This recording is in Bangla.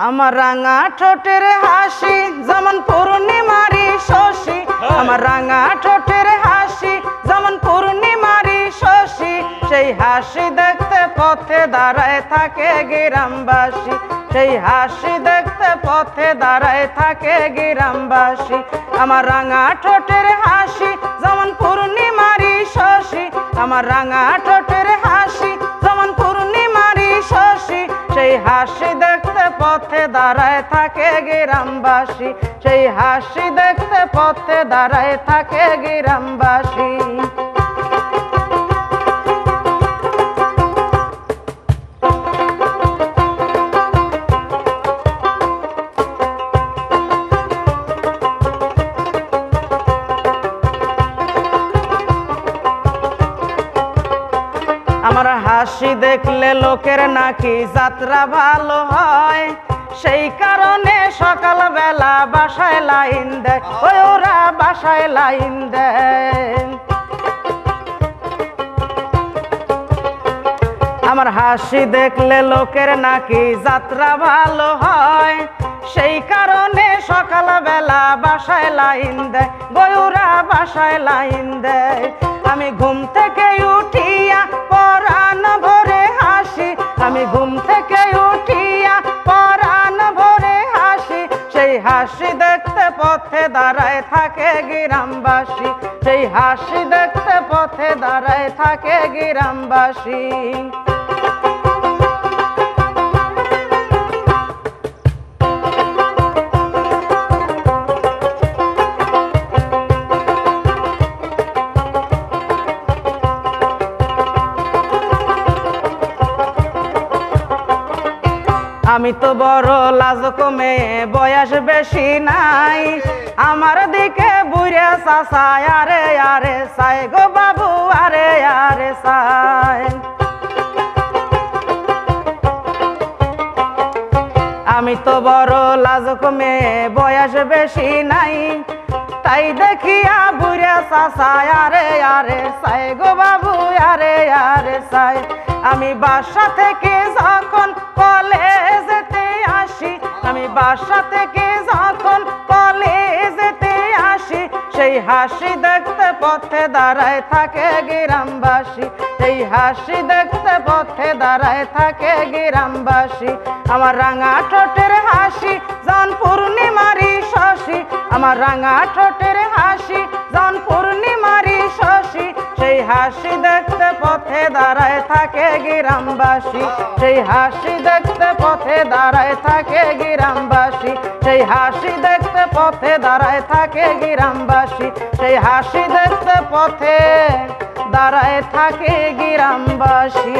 আমার রাঙা ঠোঁটের হাসি যেমন পূর্ণিমারি শশী, আমার রাঙা ঠোঁটের হাসি যেমন পূর্ণিমারি শশী, সেই হাসি দেখতে পথে দাঁড়ায় থাকে গ্রামবাসী, সেই হাসি দেখতে পথে দাঁড়ায় থাকে গ্রামবাসী। আমার রাঙা ঠোঁটের হাসি যেমন পূর্ণিমারি শশী, আমার রাঙা ঠোঁটের হাসি যেমন পূর্ণিমারি শশী, সেই হাসি দেখতে পথে দাঁড়ায় থাকে গ্রামবাসী, সেই হাসি দেখতে পথে দাঁড়ায় থাকে গ্রামবাসী। আমার হাসি দেখলে লোকের নাকি যাত্রা ভালো হয়, সেই কারণে সকালবেলা বাসায় লাইন দেয়, ওরা বাসায় লাইন দেয়। আমার হাসি দেখলে লোকের নাকি যাত্রা ভালো হয়, সেই কারণে সকালবেলা বাসায় লাইন দেয়, ওরা বাসায় লাইন দেয়। আমি ঘুম থেকে উঠিয়া পরাণ ভরে হাসি, আমি ঘুম থেকে উঠিয়া পরাণ ভরে হাসি, সেই হাসি দেখতে পথে দাঁড়ায় থাকে গ্রামবাসী, সেই হাসি দেখতে পথে দাঁড়ায় থাকে গ্রামবাসী। আমি তো বড় লাজক মেয়ে, বয়স বেশি নাই, আমার দিকে বুড়ে চাচায় আরে আরে চাই গো বাবু আরে আরে চাই। আমি তো বড় লাজক মেয়ে, বয়স বেশি নাই, তাই দেখিয়া বুড়ে চাচায় আরে আরে চাই গো বাবু আরে আরে চাই। আমি বাসা থেকে যখন কলেজেতে আসি, আমি বাসা থেকে যখন কলেজেতে আসি, সেই হাসি দেখতে পথে দাঁড়ায় থাকে গ্রামবাসী, সেই হাসি দেখতে পথে দাঁড়ায় থাকে গ্রামবাসী। আমার রাঙা ঠোঁটের হাসি যেমন পূর্ণিমারি শশী, আমার রাঙা ঠোঁটের হাসি যেমন পূর্ণিমারি শশী, সেই হাসি দেখতে পথে দাঁড়ায় থাকে গ্রামবাসী, সেই হাসি দেখতে পথে দাঁড়ায় থাকে গ্রামবাসী, সেই হাসি দেখতে পথে দাঁড়ায় থাকে গ্রামবাসী, সেই হাসি দেখতে পথে দাঁড়ায় থাকে গ্রামবাসী।